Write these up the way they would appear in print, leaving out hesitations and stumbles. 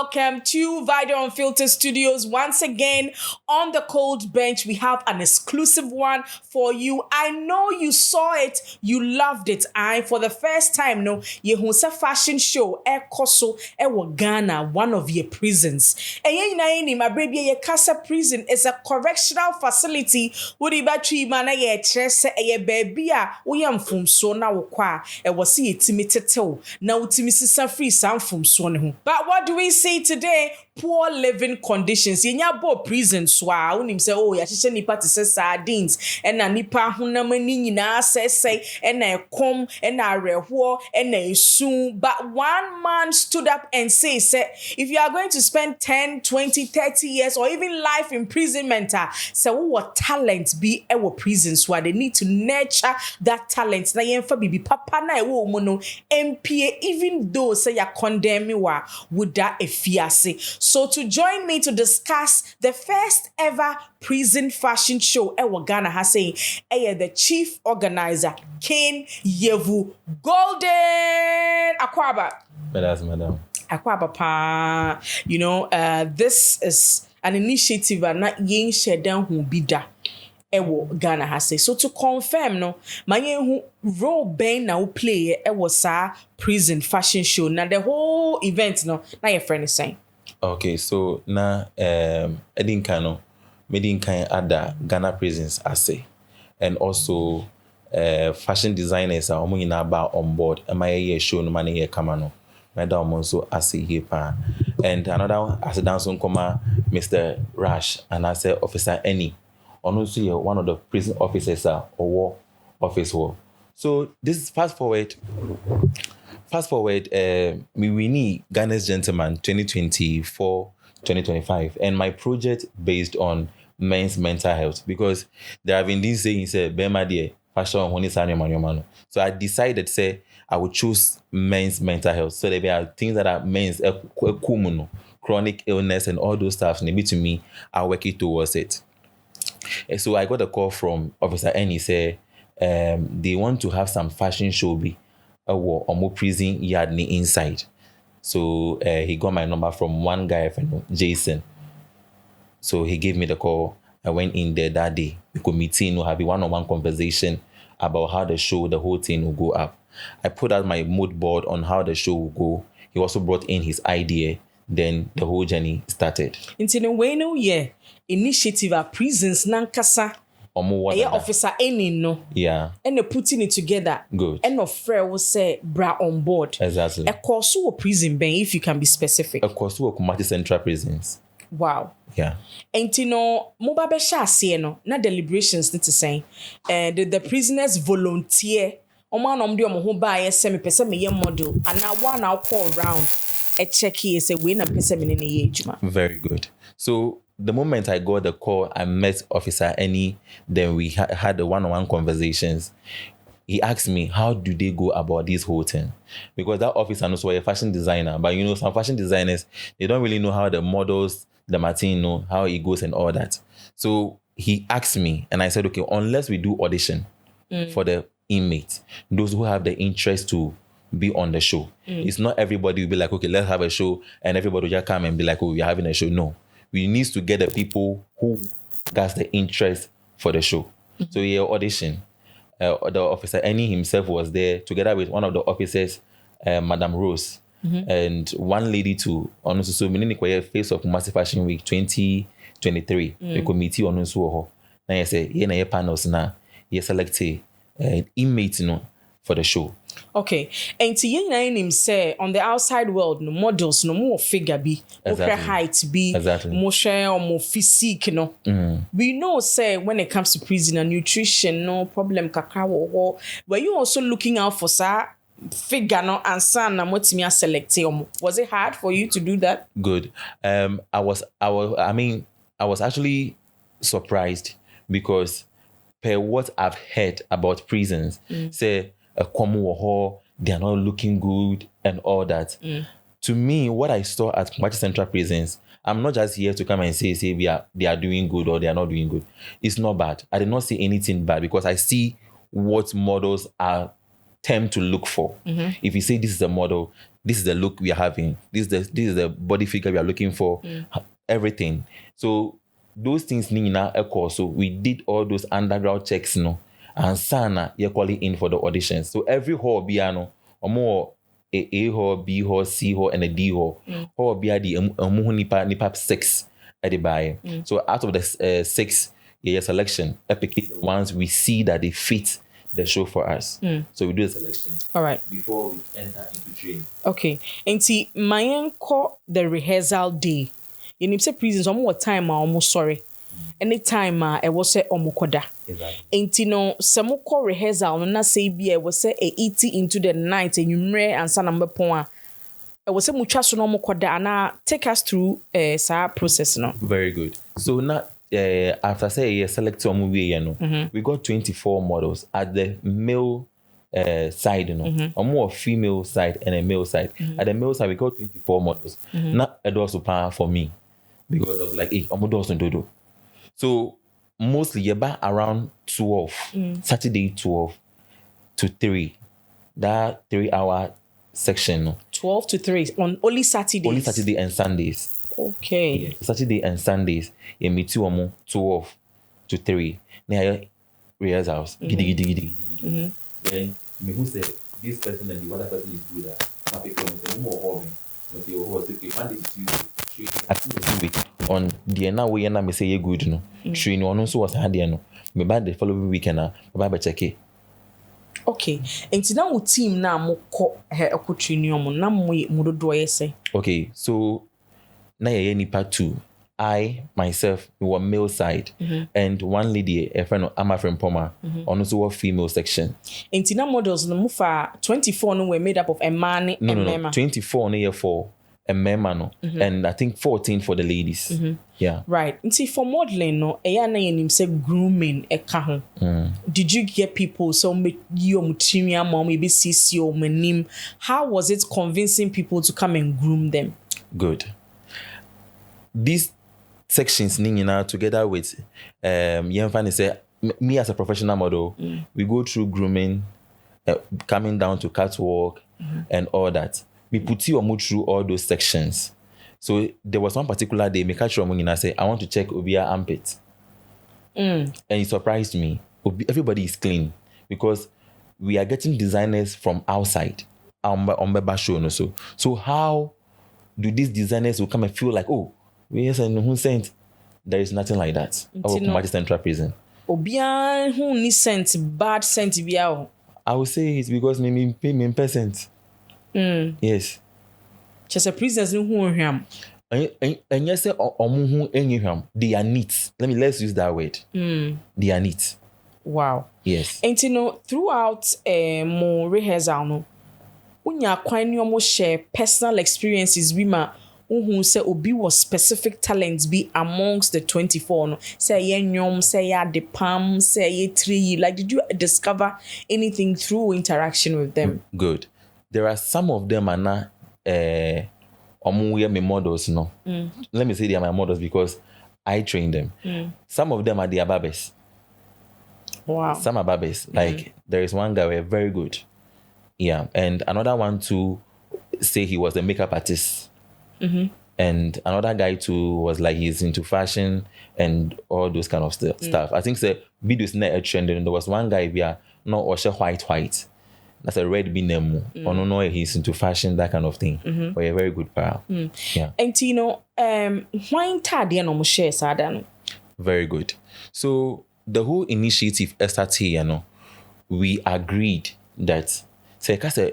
welcome to Video Unfiltered Studios. Once again, on the cold bench, we have an exclusive one for you. I know you saw it, you loved it. And for the first time, no, Yehunsa Fashion Show, Koso, Ghana, one of your prisons. And my baby, your Casa Prison is a correctional facility. Would you battery man, a tress, a baby, we am from so now, was see it to now to Mrs. Free Sam from Swan. But what do we see today? Poor living conditions. Yenya bo prison swa. Unim say, oh, ya shisha nipa to say sardines. Ena nipa hunamani nyina say, ena kom, ena rehuo, ena soon. But one man stood up and say, if you are going to spend 10, 20, 30 years or even life imprisonment, so what talent be our prison swa. They need to nurture that talent. Na yenfa bibi papa na ewo mono MPA, even though say ya condemn me wa would that efiase. So to join me to discuss the first ever prison fashion show Ghana has saying the chief organizer Ken Yevu Golden Akwaba. Madam. Akwaba pa. You know, this is an initiative na yin shedan hu bida. Ghana has say. So to confirm no, my who role ben now play sa prison fashion show. Now the whole event no, now your friend is saying. Okay, so na edin kano, medin kan ada Ghana prisons say, and also fashion designers are on board. Am I show no money here kamano? Madam also say here pa, and another as a dance on comma Mr. Rash and I say Officer Any. Also, one of the prison officers or office war. So this is fast forward. We need Ghana's Gentleman 2024-2025, and my project based on men's mental health because there have been these saying Bema dear fashion when it's animal. So I decided say I would choose men's mental health. So there are things that are men's chronic illness and all those stuff. Maybe to me, I work it towards it. And so I got a call from Officer N. He said they want to have some fashion show be or more prison yard inside. So he got my number from one guy, Jason. So he gave me the call. I went in there that day. We could meet him, we'll have a one-on-one conversation about how the show, the whole thing will go up. I put out my mood board on how the show will go. He also brought in his idea. Then the whole journey started. In a way, no, initiative at prisons nankasa. Officer any no. Yeah. And they're putting it together. Good. And of friend will say bra on board. Exactly. A course or prison ben if you can be specific. A course or Kumasi Central prisons. Wow. Yeah. And you know, Mobabe Shasi no, not deliberations need to say. And the prisoners volunteer. Oman omdi omo buy semi person me model. And now one I'll call around a check here say we na person in the age. Very good. So the moment I got the call, I met Officer Any. Then we had the one-on-one conversations. He asked me, how do they go about this whole thing? Because that officer knows a fashion designer, but you know, some fashion designers, they don't really know how the models, the material, know how it goes and all that. So he asked me, and I said, okay, unless we do audition for the inmates, those who have the interest to be on the show. It's not everybody will be like, okay, let's have a show, and everybody will just come and be like, oh, we're having a show. No. We need to get the people who got the interest for the show. So he audition. The officer Annie himself was there together with one of the officers, Madam Rose, and one lady too. So we face of Kumasi Fashion Week 2023. The committee on so. Now you say ye panels now. You select inmates for the show. Okay, and to you him say on the outside world, no models, no more figure be, more height be, more share or more physique, no. We know say when it comes to prison and nutrition, no problem kakao or were you also looking out for figure no and son and what me select? Was it hard for you to do that? Good. I was actually surprised because per what I've heard about prisons, say a common war, they are not looking good and all that. To me, what I saw at Kumasi Central prisons, I'm not just here to come and say they are doing good or they are not doing good. It's not bad. I did not see anything bad because I see what models are tend to look for. If you say this is a model, this is the look we are having. This is the body figure we are looking for. Everything. So those things nina echo. So we did all those underground checks, and sana you're calling in for the auditions. So every hall biano or more A hall, B hall, C hall, and a D hall. Hall be the nipa 6 at the buy. So out of the 6 selection, epic the ones we see that they fit the show for us. So we do the selection. All right. Before we enter into training. Okay. And see, my call the rehearsal day. You need to say prisons almost time almost sorry. Anytime I was say omokoda. Exactly. And no some call rehearsal no na say be I was say 80 into the night and you mre and san number point. I was say mucha so no omokoda and take us through sa process no. Very good. So now after say select movie, we got 24 models at the male side, or more female side and a male side. At the male side, we got 24 models. Not a door super for me because I was like, hey, I'm doing do. So mostly about around 12, Saturday 12 to 3, that 3-hour section. 12 to 3 on only Saturdays. Only Saturday and Sundays. Okay. Yeah. Saturday and Sundays, you meet 12 to 3. Now rehearsals. Giddy. Then me who say this person and the other person is good at happy no more hobby. Okay, Monday to Tuesday. I think the week on the now we na me say you good no. Training on also was hard no. Me by the following weekend na by check it. Okay. And now team na mo ko training mo na mo do say. Okay, so na ye nipa 2. I myself we were male side and one lady a friend of Ama from Poma on also were female section. And tina models no mufa 24 no were made up of a man and no 24 no year for a man and I think 14 for the ladies. Yeah. Right. And see for modeling no e ya na yenim say grooming e ka ho. Did you get people so make you mutiria mom be CC o manim? How was it convincing people to come and groom them? Good. These sections nina together with Yemfani say me as a professional model, we go through grooming, coming down to catwalk and all that. We put you through all those sections. So there was one particular day, me catch and say, I want to check Obia armpit. And it surprised me. Everybody is clean because we are getting designers from outside. So how do these designers will come and feel like, oh, yes, and who sent? There is nothing like that. Our Kumasi Central Prison. Obia who ni sent bad sent biao. I would say it's because me pay me percent. Yes. Just a prisoners who him. And yes, they are neat. Let's use that word. They are neat. Wow. Yes. And throughout more rehearsal no, unya kwan you share personal experiences we ma who say obi was specific talents be amongst the 24 no say ye nyom say ya the palm say ye tree like did you discover anything through interaction with them? Good. There are some of them are not my models no. Let me say they are my models because I train them. Some of them are the babes. Wow. Some are babes. Like there is one guy who very good. Yeah. And another one too say he was a makeup artist. And another guy too was like he's into fashion and all those kind of stuff. I think the videos not a trend and there was one guy via no Osha white. That's a red binemu. Or no, he's into fashion, that kind of thing. But a very good pal. Yeah. And why tadi no share sadano? Very good. So the whole initiative started, we agreed that say kase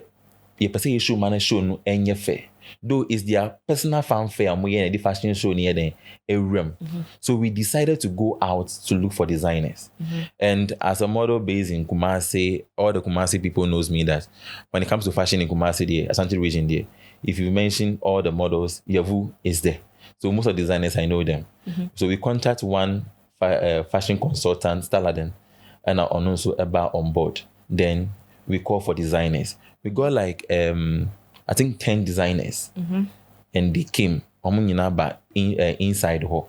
ye person show man show no enye fair. Though it's their personal fanfare and we the fashion show near the room. So we decided to go out to look for designers. And as a model based in Kumasi, all the Kumasi people knows me that when it comes to fashion in Kumasi there, Ashanti region there, if you mention all the models, Yavu is there. So most of the designers I know them. So we contact one fashion consultant, Staladen, and also about on board. Then we call for designers. We got like I think 10 designers, and they came. Inside her.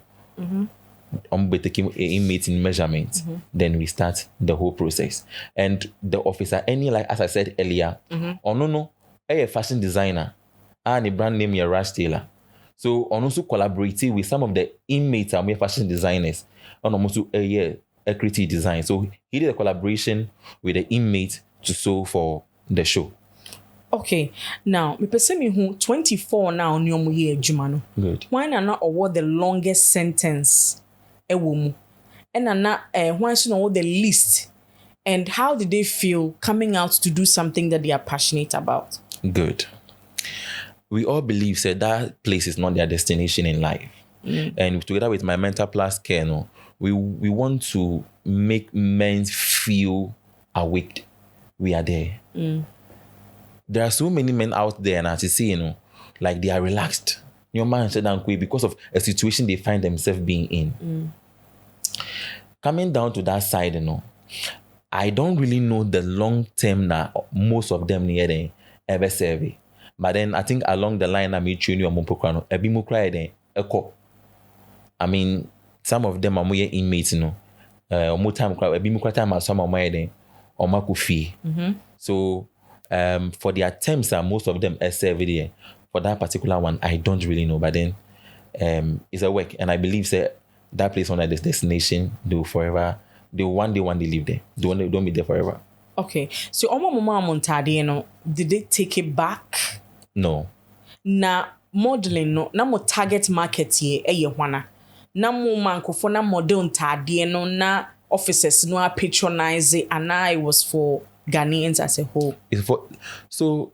Taking measurements. Then we start the whole process. And the officer, like as I said earlier, no, a fashion designer and the brand name Rush Taylor. So on also collaborating with some of the inmates and fashion designers and also a creative design. So he did a collaboration with the inmates to sew for the show. Okay, now me person me who 24 now on your here adwuma. Good. Why not award the longest sentence ewo mu? And na why should award the least? And how did they feel coming out to do something that they are passionate about? Good. We all believe that place is not their destination in life. And together with my mental plus care, we want to make men feel awake. We are there. There are so many men out there, and as you see, like they are relaxed. Your man said because of a situation they find themselves being in. Coming down to that side, I don't really know the long term that most of them near ever serve. But then I think along the line, I meet you I mean, some of them are more inmates, more time some are more fee. So for the attempts, most of them serve there. For that particular one, I don't really know. But then it's a work, and I believe that place on that destination, they will one day live there. They don't be there forever. Okay. So did they take it back? No. Na modeling no, na mo target market ye wana. Na mo mankofo na model ntade no na officers no patronize it, and it was for Ghanaians as a whole. So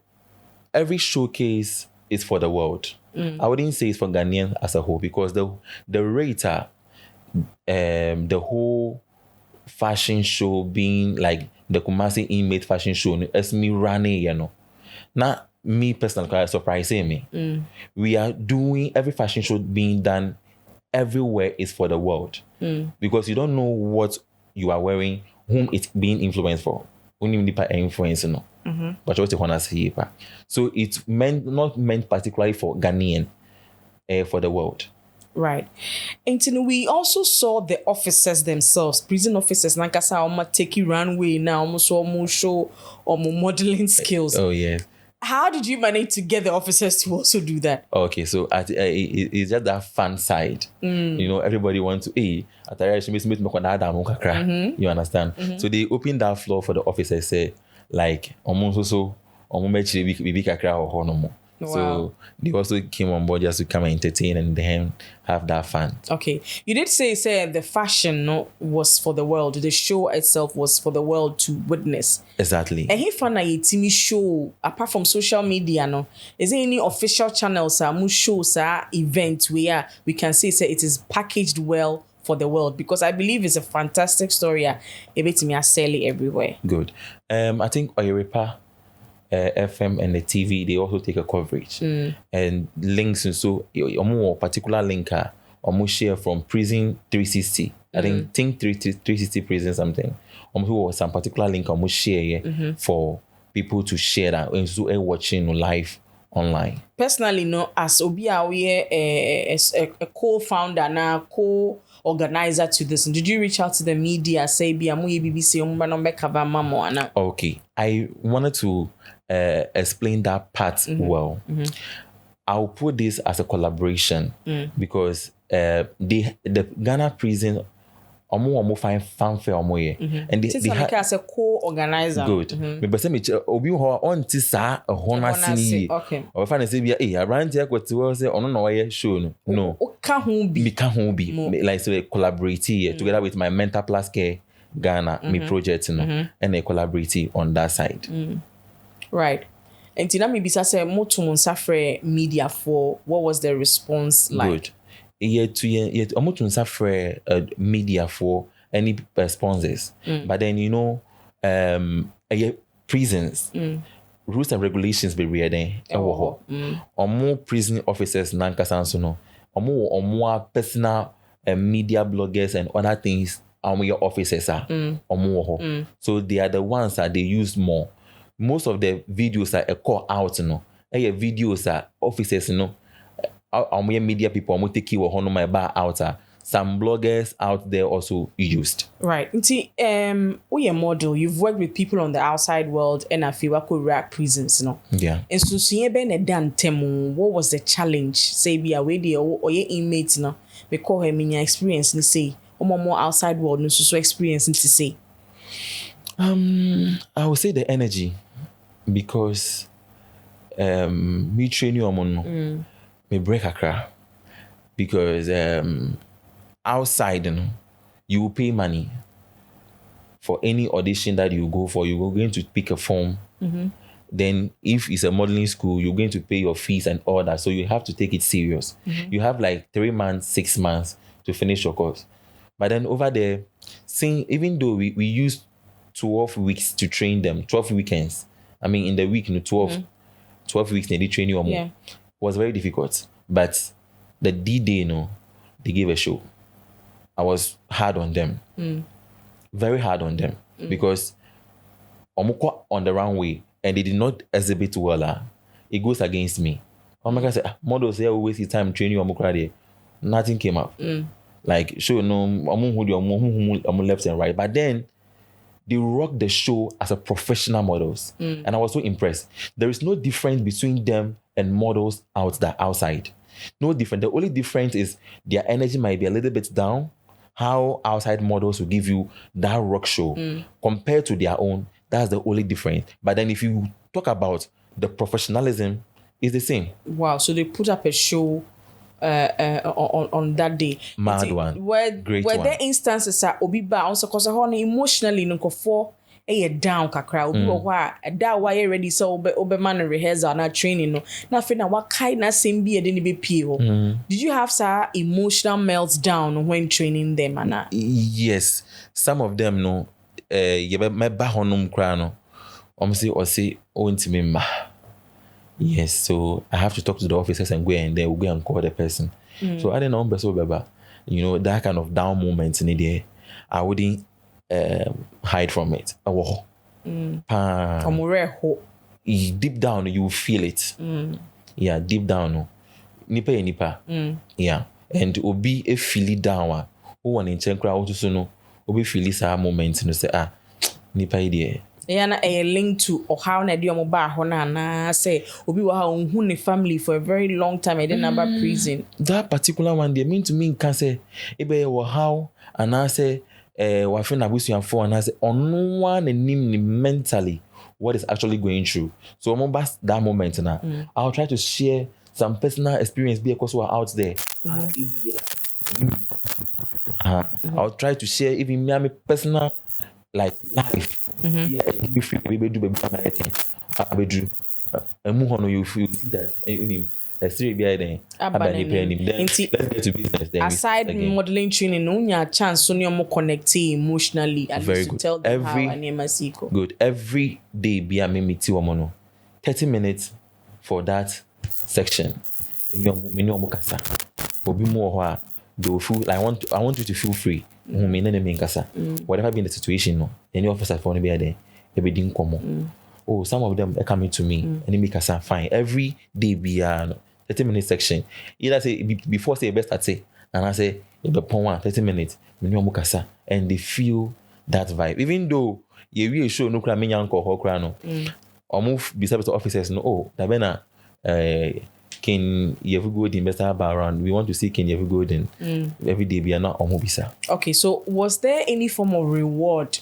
every showcase is for the world. I wouldn't say it's for Ghanaians as a whole, because the rate the whole fashion show being like the Kumasi inmate fashion show as me running, Now me personally surprising me. We are doing every fashion show being done everywhere is for the world. Because you don't know what you are wearing, whom it's being influenced for. Only influence, but what you want to see. So it's not meant particularly for Ghanaian, for the world. Right. And we also saw the officers themselves, prison officers, Nankasa, take runway now, almost show or modeling skills. Oh, yeah. How did you manage to get the officers to also do that? Okay, so it's just that fun side. Everybody wants to, you understand? So they opened that floor for the officers, say, like, so they also came on board just to come and entertain and then have that fun. Okay. You did say the fashion was for the world. The show itself was for the world to witness. Exactly. And he found a TV show, apart from social media, is there any official channels or shows events where we can say it is packaged well for the world? Because I believe it's a fantastic story. It sell it everywhere. Good. I think Oyeripa FM and the TV, they also take a coverage and links, and so a particular link share from Prison 360. I think 360 Prison something. Who some particular link share for people to share that and so watching live online. Personally, as Obia, we a co-founder now, co-organizer to this. Did you reach out to the media? Say, BBC, okay, I wanted to explain that part well. I'll put this as a collaboration because the Ghana prison find fanfare and they had as a co-organizer. Good. Me person me obi ho on ti sa ehona sini. Okay. O fa na say bia around here go to say ono no why show no. O ka ho bi. Like so collaborate together with my mental plus care Ghana me project and they collaborate on that side. Right. And tina me bisa say mo to safre media for what was the response like? Good. Yet almost suffer media for any sponsors. But then prisons rules and regulations be ready. Or more prison officers nankasansono. Or more personal media bloggers and other things your officers are or more. So they are the ones that they use more. Most of the videos are a call out, videos are officers, media people take you on my bar out. some bloggers out there also used. Right. We a model. You've worked with people on the outside world and I feel like rack prisons, no. Yeah. And so see ben a dan temu. What was the challenge? Say be away there or your inmates no. We call him in your experience and say more outside world no so experience and to say. I would say the energy because me train you on me break a crack because outside you will pay money for any audition that you go for. You're going to pick a form. Then if it's a modeling school, you're going to pay your fees and all that. So you have to take it serious. You have like 3 months, 6 months to finish your course. But then over there, even though we used 12 weeks to train them, 12 weekends. I mean, in the week, 12 weeks, they train you or more. Yeah. It was very difficult. But the D-Day, they gave a show. I was hard on them. Very hard on them. Because on the runway, and they did not exhibit well. It goes against me. Oh my God, say, models here will waste your time training you. Nothing came up. Like, show I'm left and right. But then, they rocked the show as a professional models. And I was so impressed. There is no difference between them and models outside. No different. The only difference is their energy might be a little bit down. How outside models will give you that rock show compared to their own. That's the only difference. But then if you talk about the professionalism, it's the same. Wow. So they put up a show on that day. Mad one. Great were one. there instances that obi ba also cause emotionally no for down kakra obi wo that why you ready so obe man rehearsal na training no na fe na what kind na same be de be pie ho. Did you have some emotional meltdown when training them ana? Yes, some of them you me ba honum kra no say ontimi ma. Yes, so I have to talk to the officers and we'll go and call the person. So I didn't know, that kind of down moment in there, I wouldn't hide from it. Deep down, you feel it. Yeah, deep down. Nipa. Yeah. And obi e feel it down. Who want in chenkra also no obi feel it moment say nipa idea. Na a link to or how na di omo ba ho na say obi wa ha unhu ne family for a very long time and then number prison. That particular one they mean to me can say ebe wo how and I say wa friend abusuan for and I say on one and mentally what is actually going through. So that moment now I'll try to share some personal experience because we are out there. I'll try to share even me personal like life. Yeah, give me free. We do baby you see that. Let's get to business. Then aside modeling training, no chance so you connecting emotionally and very to good. tell them how and good. Every day be a me 30 minutes for that section. They will feel like I want you to feel free. Whatever be the situation, any officer for be there, everything come. Oh, some of them are coming to me and they make us fine. Every day be a 30-minute section. Either say before say best at say, and I say the 30 minutes, and they feel that vibe. Even though you really show no crime uncle or crano, or move beside the officers no that bena Ken Yevu Golden best around. We want to see Ken Yevu Golden every day. We are not on Mobisa. Okay, so was there any form of reward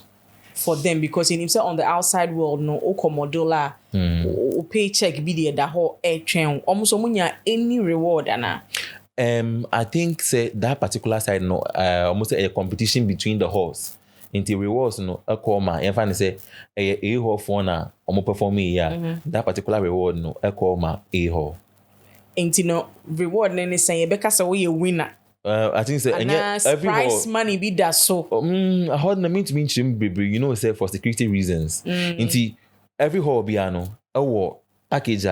for them? Because in himself on the outside world, no Okomodola or paycheck be the whole air train. Almost any reward, Anna. I think say that particular side no almost a competition between the halls. Into rewards no a coma. In fact, say a hall for na perform that particular reward no a coma a hall. Ain't reward nene say because we a winner. I think say every prize money be that so. I heard na mean to mean say for security reasons. Into every hall be a war package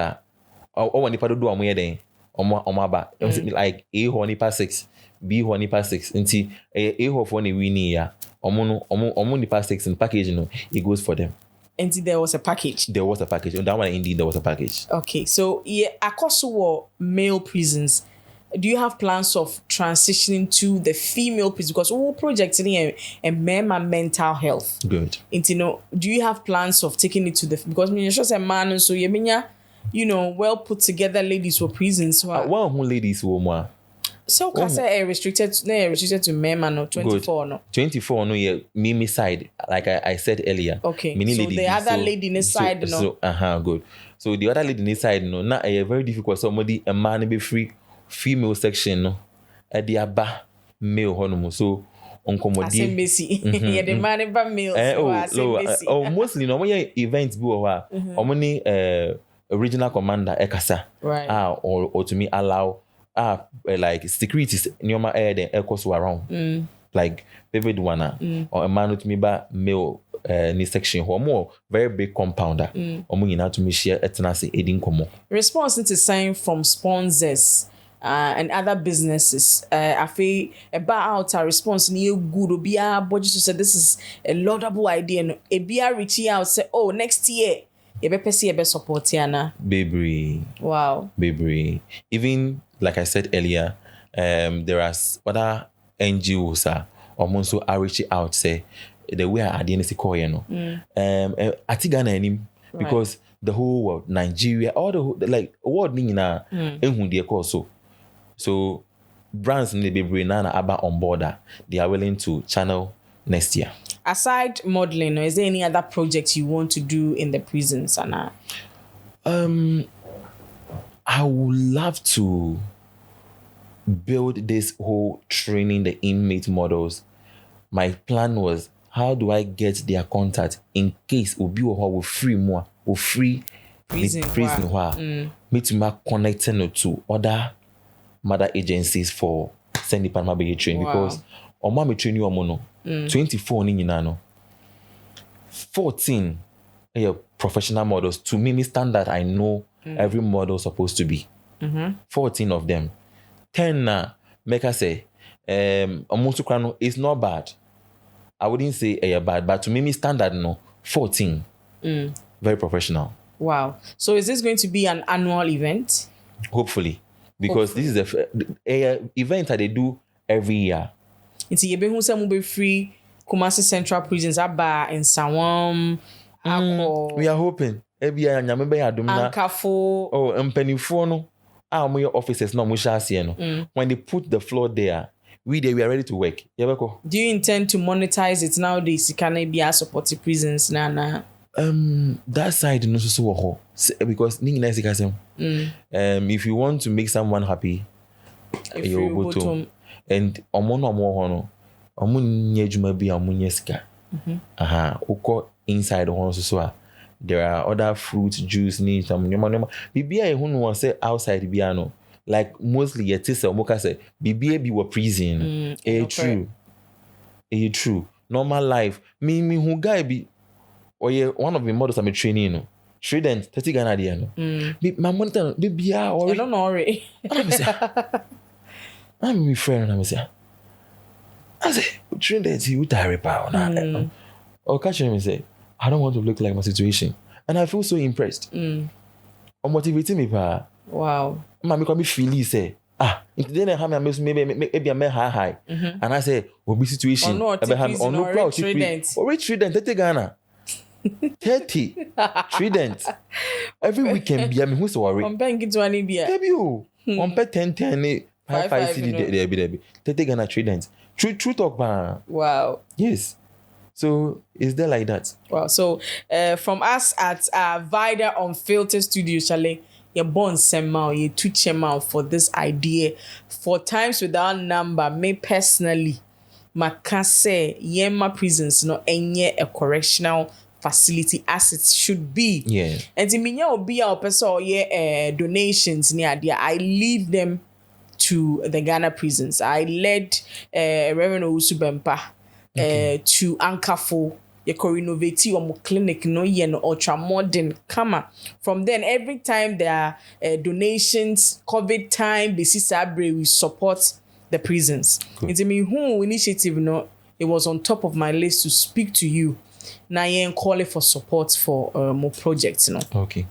or nipa do amoye den omaba like A hall nipa 6 B hall nipa 6 into A hall for ne winning ya omo nipa 6 in package it goes for them. And there was a package. There was a package. On that one, indeed, there was a package. Okay, so yeah, across male prisons, do you have plans of transitioning to the female piece? Because all projects in a mental health. Good. Do you have plans of taking it to the, because you're just a man, so well put together ladies for prisons. One who ladies who more. So can say restricted to men, no 24 no. 24 no, yeah, me side, like I said earlier. Okay. So the other lady in the side, no. So good. So the other lady in the side, no, now a very difficult. Somebody a man be free, female section, no, at the aba male honomo. So on commodity. Yeah, the man ba male. Mostly no, when events be or many original commander ekasa. Right. Or to me allow. Like securities nyoma air then echoes around. Like vivid one or a man with me by male ni section who more very big compounder. Or nyina to me share etnasi aiding komo. Response to sign from sponsors and other businesses. I feel about our response near good obia budget to say this is a laudable idea and a beer reaching out say, oh, next year ebe support yana. Baby. Wow. Baby. Even like I said earlier, there are other NGOs almost reaching out say the way I didn't call Atigana him because the whole world, Nigeria, all the whole, like world nina so brands in the baby nana about on board they are willing to channel next year. Aside modeling, is there any other projects you want to do in the prisons, Anna? I would love to build this whole training the inmate models. My plan was, how do I get their contact in case Obi will free more, will free prison me to make connecting to other mother agencies for send the Panama Bay training because on my training you 24 ni no 14 professional models to me standard I know every model supposed to be 14 of them 10 na make I say almost crano is not bad. I wouldn't say bad, but to me standard no 14 very professional. Wow. So is this going to be an annual event? Hopefully, because this is the event that they do every year. It's a free Kumasi Central Prisons aba in Sawam. We are hoping. Ankafo. Oh, mpenifo no. My officers no when they put the floor there, we are ready to work. Do you intend to monetize it nowadays? Can it be a supportive prisons na? That side no so because if you want to make someone happy, you go to and omo nye juma bi amunye sika. Uko inside the there are other fruits, juice, need some nyama. Bibia who want say outside biano. Like mostly yetisa omoka say bibia bi wa prison. True. Normal life. Me who guy be one of the models I'm training no. Student 30 Ghana there no. My monitor bibia or I don't know. I'm my friend and I say I say train that you tire power. Or catch him and say I don't want to look like my situation. And I feel so impressed. Or motivating me pa. Wow. Mommy can be feely say, then I have maybe a high. And I say, what be situation? Or no proud trident. Or trident, 30 Ghana. 30 trident. Every weekend be who's worried. I'm paying to any beer. Maybe you. On pay 10 5 CD there be 30 Ghana trident. True talk ba. Wow. Yes. So is there like that? Wow. So from us at Vida Unfiltered Studio, Chalet, you're born sema, you two chema for this idea. For times without number, me personally, makase yema prisons no enye a correctional facility as it should be. Yeah. And to me, obi a person donations near there. I leave them to the Ghana prisons. I led Reverend Usubempa. To Ankafo, you can renovate your clinic, no, ultra modern. From then, every time there are donations, COVID time, we support the prisons. It's a who initiative, no, it was on top of my list to speak to you. Now, you call it for support for more projects, no. Okay.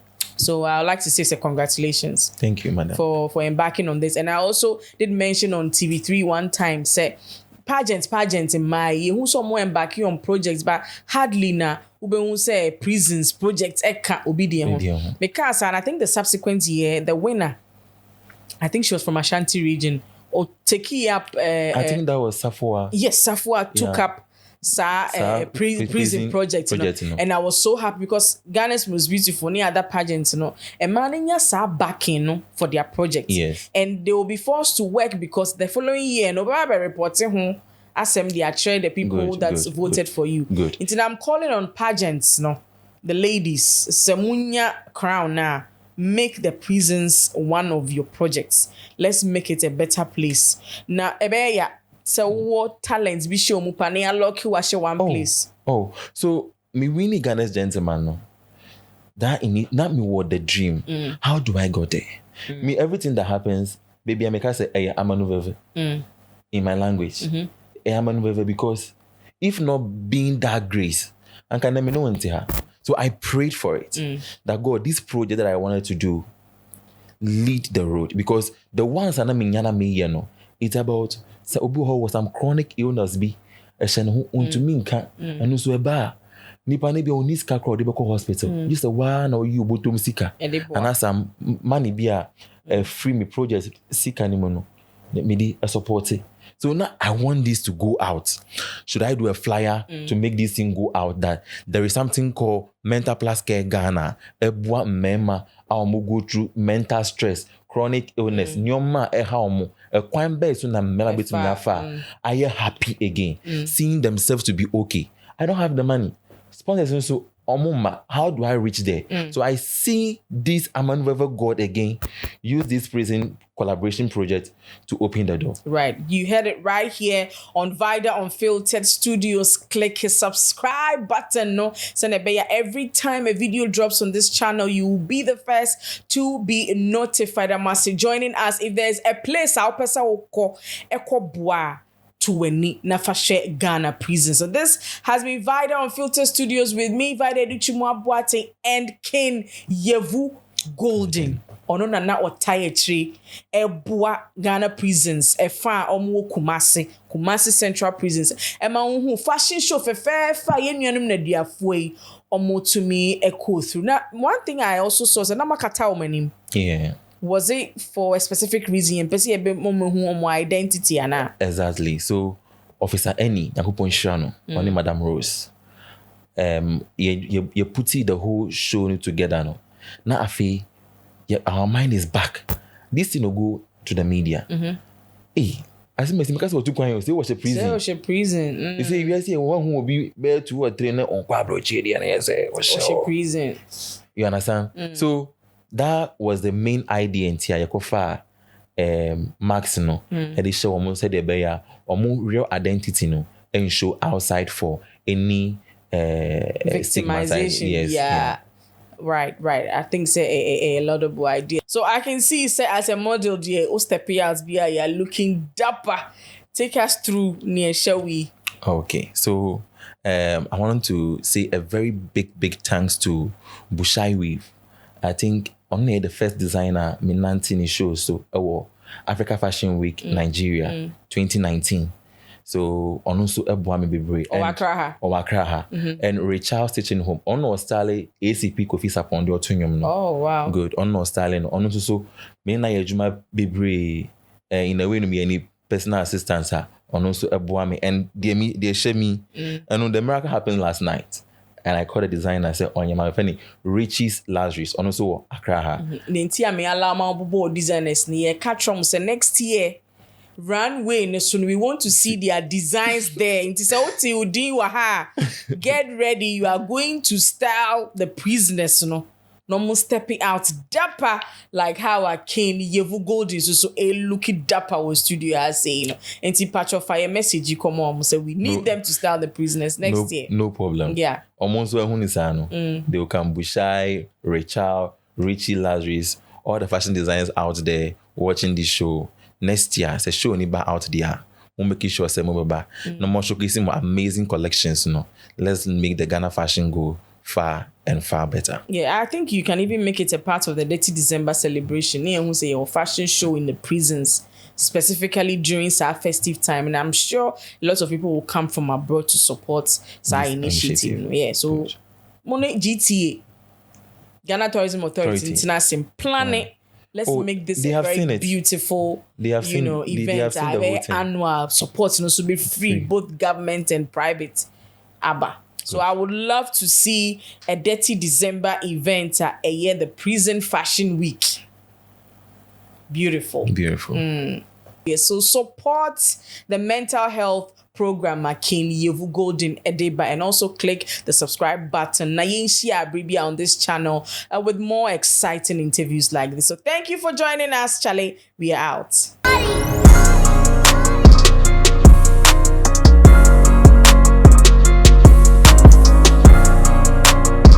So I would like to say congratulations. Thank you, madam. For embarking on this. And I also did mention on TV3 one time, say pageants in my who some more embarking on projects, but hardly na ube say prisons projects eka obedient. Because and I think the subsequent year, the winner, I think she was from Ashanti region, or taking up I think that was Safua. Yes, Safua took up prison project, you know? And I was so happy because Ghana's Most Beautiful, any other pageants, you know, and managing backing, you know, for their project. Yes. And they will be forced to work because the following year, no matter reporting who assembly are the people that's voted for you. Good. Until I'm calling on pageants, no, the ladies, Semunya crown now. Make the prisons one of your projects. Let's make it a better place. Now, ebeya. So what talents be show mu pane lock you at one place. Oh, so me winning Ghana's gentleman no. That in it, not me what the dream. How do I go there? Me everything that happens, baby, I make her say, hey, I'm a nouvelle in my language. Hey, I'm a nouvelle because if not being that grace, and can let me know until her. So I prayed for it. That God, this project that I wanted to do, lead the road. Because the ones that me know, it's about so obi was some chronic illness be a shen who unto me can and so a bar. Nipa ne be on this car crowd the hospital. Just a one or you botum sika. And as some money be a free me project sika ni mono. Let me a support it. So now I want this to go out. Should I do a flyer to make this thing go out that there is something called Mental Plus Care Ghana? Ebwa mema aomo go through mental stress, chronic illness. Nyoma ehaomo kwan be so na mema betumi afa. Are you happy again? Seeing themselves to be okay. I don't have the money. Sponsors so how do I reach there? So I see this Emmanuel God again use this prison collaboration project to open the door. Right. You heard it right here on Vida Unfiltered Studios. Click his subscribe button. No, every time a video drops on this channel, you will be the first to be notified. I must say, joining us. If there's a place our person will call Eko Bois to Weni Nafashe Ghana prison. So this has been Vida Unfiltered Studios with me, Vida Educhimwa Boate, and Ken Yevu Golden. Ono nana otayetri Ebua Ghana prisons efa omo Kumasi Central prisons ema hu fashion show fa yenuanum na duafoe omo to me echo through. Now one thing I also saw is na makata omanim. Yeah. Was it for a specific reason? And person a bit more identity ana. Exactly. So Officer Eni Nakupon Shano, only Madam Rose. You put the whole show together no. Now I feel our mind is back. This thing will go to the media. Hey, I see because was too quiet. Say watch a prison. Say prison. You say you see one who will be bear 2 or 3 on Quabro Chedi and I say watch a prison. You understand? So that was the main idea in Tia Yakofa Max no. And they show almost said they bear real identity no and show outside for any victimization. Yes, yeah. Right. I think say a laudable idea. So I can see say as a model dear Ostepias be you're looking dapper. Take us through near shall we? Okay. So I want to say a very big thanks to Bushai Weave. I think only the first designer Minantini show so Africa Fashion Week Nigeria 2019. So also Ebuami Bibre or Akraha and Rachel Stitching Home. On was styling ACP Kofi Sapon do Tunyum. Oh wow. Good. On no styling. On also me na Yejuma Bibre in a way to be any personal assistance on also Ebuami and they share me. And the miracle happened last night. And I called the designer and said, Onyama Feni, Richie's Lazarus, on also Akraha. Nintia me alama bobo designers near Catrum say next year. Runway soon we want to see their designs there. Get ready, you are going to style the prisoners, normal stepping out dapper like how I came Yevu Gold is also a looking dapper was studio as saying and patch of fire message you come on so we need them to style the prisoners next year. No problem. Yeah. Almost where they will come Bushai, Rachel, Richie Lazarus, all the fashion designers out there watching this show. Next year, it's a show out there. We'll make sure no more showcasing more amazing collections. Let's make the Ghana fashion go far and far better. Yeah, I think you can even make it a part of the Dirty December celebration. Who say your fashion show in the prisons, specifically during our festive time, and I'm sure lots of people will come from abroad to support our This initiative. initiative. Yeah, so Monet GTA, Ghana Tourism Authority, international plan it. Let's make this they a have very seen it. beautiful, They have seen- they have event. seen the whole thing. Annual support, to be free, both government and private. ABBA. So I would love to see a Dirty December event a year, the Prison Fashion Week. Beautiful. Yeah, so support the mental health program Akin Yevu Golden Edeba, and also click the subscribe button. Na yinshia Abribia on this channel with more exciting interviews like this. So thank you for joining us, Charlie. We are out.